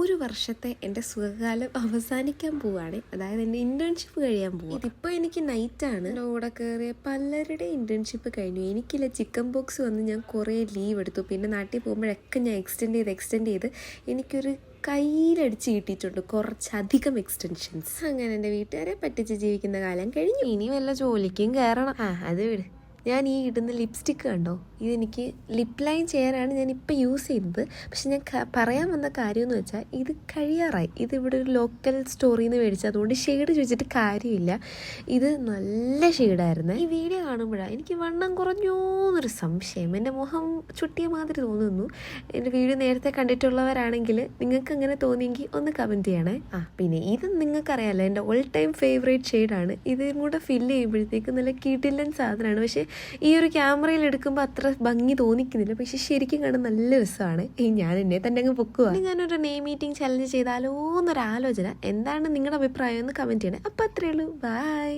ഒരു വർഷത്തെ എൻ്റെ സുഖകാലം അവസാനിക്കാൻ പോവുകയാണ്. അതായത് എൻ്റെ ഇൻറ്റേൺഷിപ്പ് കഴിയാൻ പോകും. ഇതിപ്പോൾ എനിക്ക് നൈറ്റാണ്. കൂടെ കയറിയ പലരുടെ ഇൻറ്റേൺഷിപ്പ് കഴിഞ്ഞു. എനിക്കില്ല, ചിക്കൻ ബോക്സ് വന്ന് ഞാൻ കുറേ ലീവ് എടുത്തു. പിന്നെ നാട്ടിൽ പോകുമ്പോഴൊക്കെ ഞാൻ എക്സ്റ്റെൻഡ് ചെയ്ത് എനിക്കൊരു കയ്യിലടിച്ച് കിട്ടിയിട്ടുണ്ട് കുറച്ചധികം എക്സ്റ്റൻഷൻസ്. അങ്ങനെ എൻ്റെ വീട്ടുകാരെ പറ്റിച്ച് ജീവിക്കുന്ന കാലം കഴിഞ്ഞു. ഇനി വല്ല ജോലിക്കും കയറണം. അത് വിട്. ഞാൻ ഈ ഇടുന്ന ലിപ്സ്റ്റിക്ക് കണ്ടോ, ഇതെനിക്ക് ലിപ് ലൈൻ ചെയ്യാനാണ് ഞാനിപ്പോൾ യൂസ് ചെയ്യുന്നത്. പക്ഷെ ഞാൻ പറയാൻ വന്ന കാര്യമെന്ന് വെച്ചാൽ ഇത് കഴിയാറായി. ഇത് ഇവിടെ ഒരു ലോക്കൽ സ്റ്റോറിൽ നിന്ന് മേടിച്ചത്, അതുകൊണ്ട് ഷെയ്ഡ് ചോദിച്ചിട്ട് കാര്യമില്ല. ഇത് നല്ല ഷെയ്ഡായിരുന്നു. ഈ വീഡിയോ കാണുമ്പോഴാണ് എനിക്ക് വണ്ണം കുറഞ്ഞോന്നൊരു സംശയം. എൻ്റെ മുഖം ചുട്ടിയ മാതിരി തോന്നുന്നു. എൻ്റെ വീഡിയോ നേരത്തെ കണ്ടിട്ടുള്ളവരാണെങ്കിൽ നിങ്ങൾക്ക് അങ്ങനെ തോന്നിയെങ്കിൽ ഒന്ന് കമൻറ്റ് ചെയ്യണേ. പിന്നെ ഇത് നിങ്ങൾക്കറിയാമല്ലോ, എൻ്റെ ഓൾ ടൈം ഫേവറേറ്റ് ഷെയ്ഡാണ്. ഇതും കൂടെ ഫില്ല് ചെയ്യുമ്പോഴത്തേക്ക് നല്ല കിടിലൻ സാധനമാണ്. പക്ഷേ ഈ ഒരു ക്യാമറയിൽ എടുക്കുമ്പോൾ അത്ര ഭംഗി തോന്നിക്കുന്നില്ല. പക്ഷെ ശരിക്കും കാണാൻ നല്ല രസമാണ്. ഞാൻ എന്നെ തന്നെ അങ്ങ് പൊക്കുക. ഞാനൊരു നെയിം മീറ്റിംഗ് ചലഞ്ച് ചെയ്താലോ എന്നൊരു ആലോചന. എന്താണ് നിങ്ങളുടെ അഭിപ്രായം എന്ന് കമൻറ്റ് ചെയ്യണേ. അപ്പം അത്രയേ ഉള്ളൂ. ബൈ.